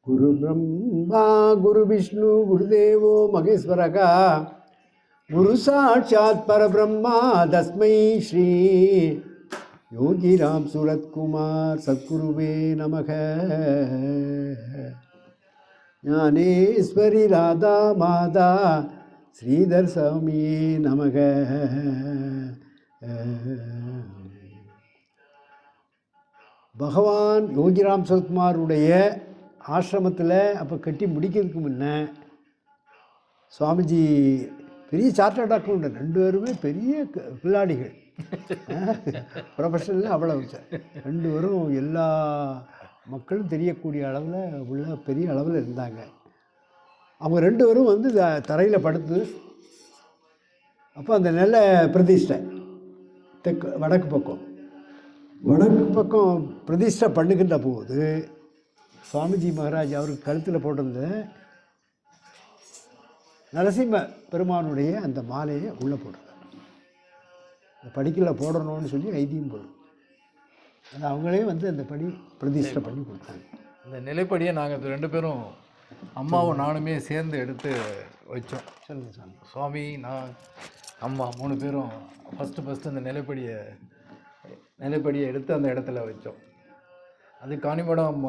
குரு பிரம்மா குரு விஷ்ணு குருதேவோ மகேஸ்வரகா குரு சாட்சாத் பரபிரம்மா தஸ்மை ஸ்ரீ யோகிராம் சுரத்குமார் சத்குருவே நமக. ஞானேஸ்வரி ராதா மாதா ஸ்ரீதர் சாமியே நமக. பகவான் யோகிராம் சுரத்குமாருடைய ஆசிரமத்தில் அப்போ கட்டி முடிக்கிறதுக்கு முன்ன சுவாமிஜி பெரிய சார்ட்டர்ட் அக்கௌண்ட், 2 பேருமே பெரிய கில்லாடிகள், ப்ரொஃபஷனல். அவ்வளவு 2 பேரும் எல்லா மக்களும் தெரியக்கூடிய அளவில் உள்ள பெரிய அளவில் இருந்தாங்க. அவங்க 2 பேரும் வந்து தரையில் படுத்து அப்போ அந்த நெல்ல பிரதிஷ்டை வடக்கு பக்கம் பிரதிஷ்டை பண்ணுகின்ற போது சுவாமிஜி மகாராஜ் அவருக்கு கழுத்தில் போட்டிருந்த நரசிம்ம பெருமானுடைய அந்த மாலையை உள்ளே போட்டிருக்காங்க. அந்த படிக்கல போடணும்னு சொல்லி ஐதீகம் போடும். அது அவங்களே வந்து அந்த படி பிரதிஷ்டை பண்ணி கொடுத்தாங்க. அந்த நிலைப்படியை நாங்கள் 2 பேரும் அம்மாவும் நானுமே சேர்ந்து எடுத்து வச்சோம். சொல்லுங்கள் சாமி. சுவாமி, நான், அம்மா 3 பேரும் ஃபஸ்ட்டு அந்த நிலைப்படியை எடுத்து அந்த இடத்துல வச்சோம். அது காணிமடம்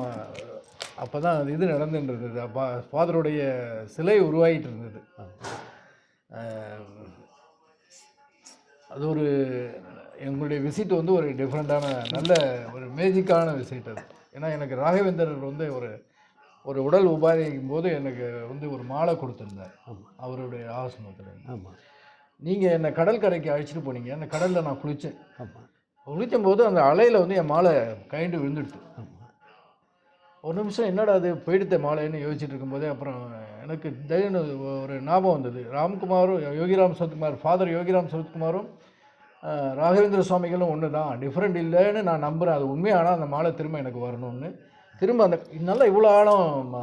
அப்போ தான் இது நடந்துட்டு இருந்தது. அப்போ ஃபாதருடைய சிலை உருவாகிட்டு இருந்தது. அது ஒரு எங்களுடைய விசிட் வந்து ஒரு டிஃப்ரெண்ட்டான நல்ல ஒரு மேஜிக்கான விசிட் அது. ஏன்னா எனக்கு ராகவேந்தர் வந்து ஒரு உடல் உபாதிக்கும் போது எனக்கு வந்து ஒரு மாலை கொடுத்துருந்தார் அவருடைய ஆசிரமத்தில். ஆமாம். நீங்கள் என்னை கடல் கரைக்கு அழைச்சிட்டு போனீங்க. அந்த கடலில் நான் குளித்தேன். ஆமாம். குளிக்கும் போது அந்த அலையில் வந்து என் மாலை கைண்டு விழுந்துடுது. ஒரு நிமிஷம் என்னடா அது போயிடுத்த மாலைன்னு யோசிச்சுட்டு இருக்கும்போதே அப்புறம் எனக்கு தைரியன்னு ஒரு ஞாபகம் வந்தது. ராம்குமாரும் யோகிராம் சரத்குமார், ஃபாதர் யோகிராம் சரத்குமாரும் ராகவேந்திர சுவாமிகளும் ஒன்று தான், டிஃப்ரெண்ட் இல்லைன்னு நான் நம்புகிறேன். அது உண்மையானால் அந்த மாலை திரும்ப எனக்கு வரணும்னு திரும்ப அந்த நல்லா இவ்வளோ ஆழம்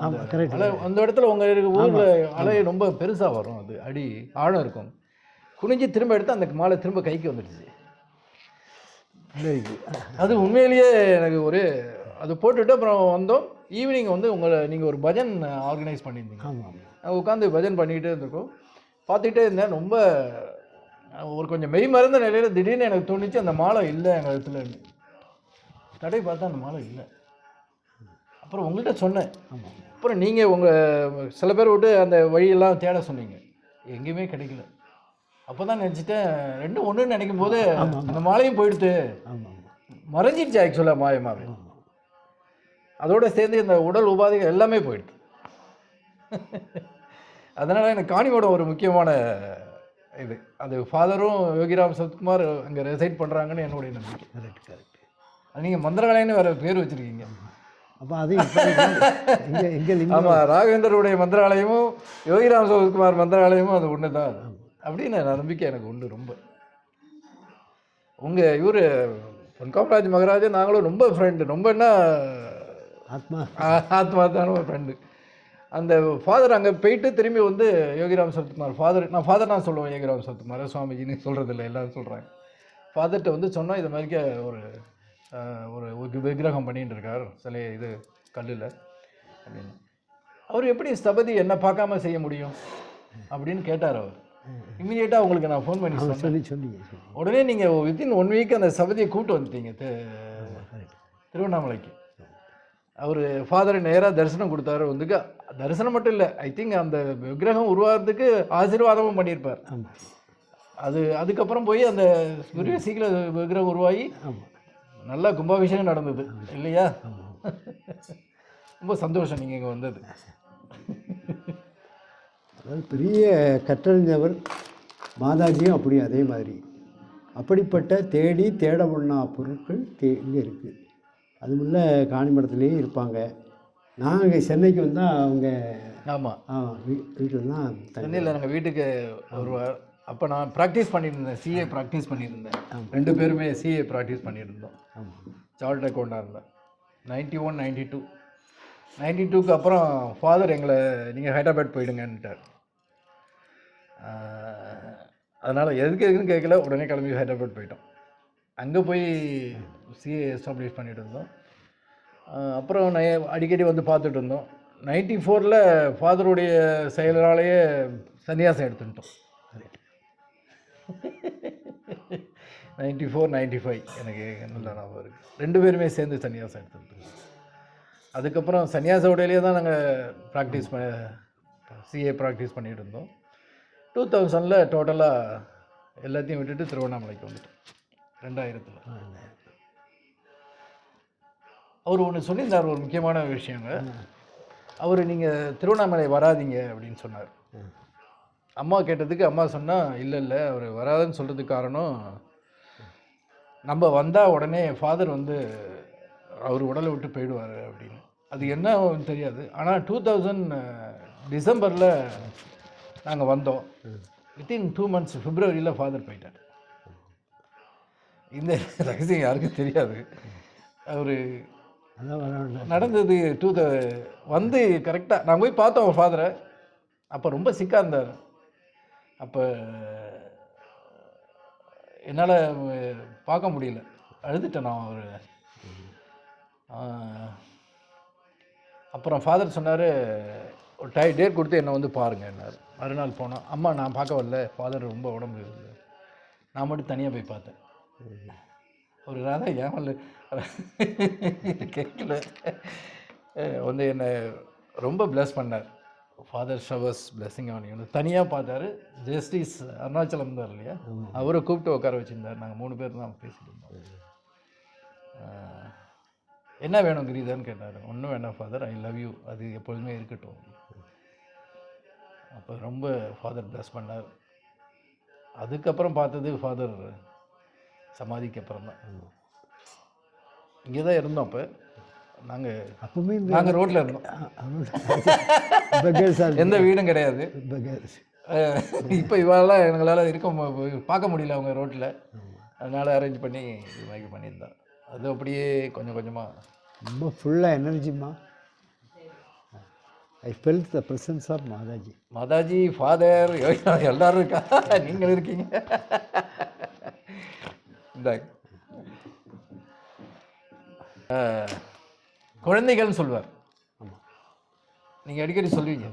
அலை அந்த இடத்துல உங்கள் ஊரில் அலை ரொம்ப பெருசாக வரும். அது அடி ஆழம் இருக்கும். குனிஞ்சு திரும்ப எடுத்து அந்த மாலை திரும்ப கைக்கு வந்துடுச்சு. அது உண்மையிலேயே எனக்கு ஒரு அது போட்டுவிட்டு அப்புறம் வந்தோம். ஈவினிங் வந்து நீங்கள் ஒரு பஜன் ஆர்கனைஸ் பண்ணியிருந்தீங்க. உட்காந்து பஜன் பண்ணிக்கிட்டே இருந்திருக்கோம். பார்த்துக்கிட்டே இருந்தேன். ரொம்ப ஒரு கொஞ்சம் மெய் மறந்த நிலையில் திடீர்னு எனக்கு தோணுச்சு அந்த மாலை இல்லை எங்கள் இடத்துல. கடை பார்த்தா அந்த மாலை இல்லை. அப்புறம் உங்கள்கிட்ட சொன்னேன். அப்புறம் நீங்கள் உங்கள் சில பேர் விட்டு அந்த வழியெல்லாம் தேட சொன்னீங்க. எங்கேயுமே கிடைக்கல. அப்போ தான் நினச்சிட்டேன் 2 ஒன்றுன்னு நினைக்கும் போது அந்த மாலையும் போயிடுத்து, மறைஞ்சிடுச்சு ஆக்சுவலாக மாயமாவே. அதோடு சேர்ந்து இந்த உடல் உபாதைகள் எல்லாமே போயிடுது. அதனால் எனக்கு காணிமடம் ஒரு முக்கியமான இது. அது ஃபாதரும் யோகிராம் சரத்குமார் அங்கே ரெசைட் பண்ணுறாங்கன்னு என்னுடைய நம்பிக்கை. கரெக்ட். அது நீங்கள் மந்திராலயம்னு வேறு பேர் வச்சுருக்கீங்க. அப்போ அது ஆமாம், ராகவேந்தருடைய மந்திராலயமும் யோகிராம் சரத்குமார் மந்திராலயமும் அது ஒன்று தான் அப்படின்னு நம்பிக்கை எனக்கு உண்டு. ரொம்ப உங்கள் இவர் பொன்காமராஜ் மகராஜ் நாங்களும் ரொம்ப ஃப்ரெண்டு. ரொம்ப என்ன ஆத்மாத்தான ஒரு ஃப்ரெண்டு. அந்த ஃபாதர் அங்கே போயிட்டு திரும்பி வந்து யோகிராம் சரத்குமார் ஃபாதர் நான் சொல்லுவேன். யோகிராம் சரத்குமார் சுவாமிஜின்னு சொல்கிறதில்ல, எல்லோரும் சொல்கிறாங்க. ஃபாதர்கிட்ட வந்து சொன்னால் இது மாதிரிக்க ஒரு விக்கிரகம் பண்ணிகிட்டு இருக்கார் சிலை இது கல்லில் அப்படின்னு. அவர் எப்படி ஸ்தபதி என்ன பார்க்காம செய்ய முடியும் அப்படின்னு கேட்டார். அவர் இம்மிடியேட்டாக உங்களுக்கு நான் ஃபோன் பண்ணி சொல்லி உடனே நீங்கள் வித்தின் 1 வீக் அந்த சபதியை கூப்பிட்டு வந்துட்டீங்க திருவண்ணாமலைக்கு. அவர் ஃபாதரை நேராக தரிசனம் கொடுத்தாரு. வந்துக்கு தரிசனம் மட்டும் இல்லை, ஐ திங்க் அந்த விக்கிரகம் உருவாகிறதுக்கு ஆசீர்வாதமும் பண்ணியிருப்பார். அதுக்கப்புறம் போய் அந்த பெரிய சீக்கிரம் விக்கிரகம் உருவாகி நல்லா கும்பாபிஷேகம் நடந்தது இல்லையா? ரொம்ப சந்தோஷம் நீங்கள் இங்கே வந்தது. அதாவது பெரிய கற்றறிஞவர் மாதாஜியும் அப்படி அதே மாதிரி அப்படிப்பட்ட தேட ஒண்ணா பொருட்கள் இங்கே இருக்குது. அதுமுள்ள காணிமடத்துலேயே இருப்பாங்க. நாங்கள் சென்னைக்கு வந்தால் அவங்க வீட்டில் தான் சென்னையில் நாங்கள் வீட்டுக்கு வருவார். அப்போ நான் ப்ராக்டிஸ் பண்ணியிருந்தேன், சிஏ ப்ராக்டிஸ் பண்ணியிருந்தேன். 2 பேருமே சிஏ ப்ராக்டிஸ் பண்ணியிருந்தோம். சார்ட் அக்கௌண்டாக இருந்தேன். 91, 92க்கு அப்புறம் ஃபாதர் எங்களை நீங்கள் ஹைதராபாத் போயிடுங்கன்ட்டார். அதனால் எதுக்குன்னு கேட்கல, உடனே கிளம்பி ஹைதராபாத் போயிட்டோம். அங்கே போய் சிஏ எஸ்டாப்ளிஷ் பண்ணிகிட்டு இருந்தோம். அப்புறம் நான் அடிக்கடி வந்து பார்த்துட்டு இருந்தோம். 94ல் ஃபாதருடைய செயலராலேயே சன்னியாசம் எடுத்துட்டோம். 94, 95 எனக்கு நல்லா ஞாபகம் இருக்குது. 2 பேருமே சேர்ந்து சன்னியாசம் எடுத்துட்டோம். அதுக்கப்புறம் சன்னியாச உடையிலே தான் நாங்கள் ப்ராக்டிஸ் சிஏ ப்ராக்டிஸ் பண்ணிகிட்டு இருந்தோம். 2000ல் டோட்டலாக எல்லாத்தையும் விட்டுட்டு திருவண்ணாமலைக்கு வந்துட்டோம். 2000ல் அவர் ஒன்று சொல்லியிருந்தார், ஒரு முக்கியமான விஷயங்க. அவர் நீங்கள் திருவண்ணாமலை வராதிங்க அப்படின்னு சொன்னார். அம்மா கேட்டதுக்கு அம்மா சொன்னால் இல்லை அவர் வராதுன்னு சொல்கிறதுக்கு காரணம், நம்ம வந்தால் உடனே ஃபாதர் வந்து அவர் உடலை விட்டு போயிடுவார் அப்படின்னு. அது என்ன தெரியாது. ஆனால் 2000 டிசம்பரில் நாங்கள் வந்தோம். வித்தின் 2 months பிப்ரவரியில் ஃபாதர் போயிட்டார். இந்த ரகசியம் யாருக்கும் தெரியாது. அவர் நடந்தது வந்து கரெக்டாக நாங்கள் போய் பார்த்தோம் அவர் ஃபாதரை. அப்போ ரொம்ப சிக்காக இருந்தார். அப்போ என்னால் பார்க்க முடியல, அழுதுட்டேன் நான். அவர் அப்புறம் ஃபாதர் சொன்னார், ஒரு டேட் கொடுத்து என்னை வந்து பாருங்கன்னார். மறுநாள் போனோம். அம்மா நான் பார்க்க வரல, ஃபாதர் ரொம்ப உடம்பு இல்லை, நான் மட்டும் தனியாக போய் பார்த்தேன். ஒரு ராதா ஏன் கேட்கல வந்து என்னை ரொம்ப பிளஸ் பண்ணார். Father showers blessing on you. தனியாக பார்த்தாரு. ஜஸ்டிஸ் அருணாச்சலம் இருந்தார் இல்லையா, அவரை கூப்பிட்டு உட்கார வச்சுருந்தார். நாங்கள் 3 பேர் தான் பேசிட்டு இருந்தோம். என்ன வேணும் கிரீதான்னு கேட்டார். ஒன்றும் வேணாம் ஃபாதர், ஐ லவ் யூ, அது எப்பொழுதுமே இருக்கட்டும். அப்போ ரொம்ப ஃபாதர் பிளஸ் பண்ணார். அதுக்கப்புறம் பார்த்தது ஃபாதர் சமாதிக்கு அப்புறம் தான். இங்கே தான் இருந்தோம். அப்போ நாங்கள் ரோட்டில் இருந்தோம். எந்த வீடும் கிடையாது. இப்போ இவாளெல்லாம் எங்களால் பார்க்க முடியல அவங்க ரோட்டில். அதனால் அரேஞ்ச் பண்ணி இது மாதிரி பண்ணியிருந்தோம். அது அப்படியே கொஞ்சம் கொஞ்சமாக ரொம்ப ஃபுல்லாக எனர்ஜிமா. I felt the presence of Mataji, father எல்லோரும் இருக்கா, நீங்கள் இருக்கீங்க. இந்த குழந்தைகள்னு சொல்லுவார். நீங்கள் அடிக்கடி சொல்லுவீங்க.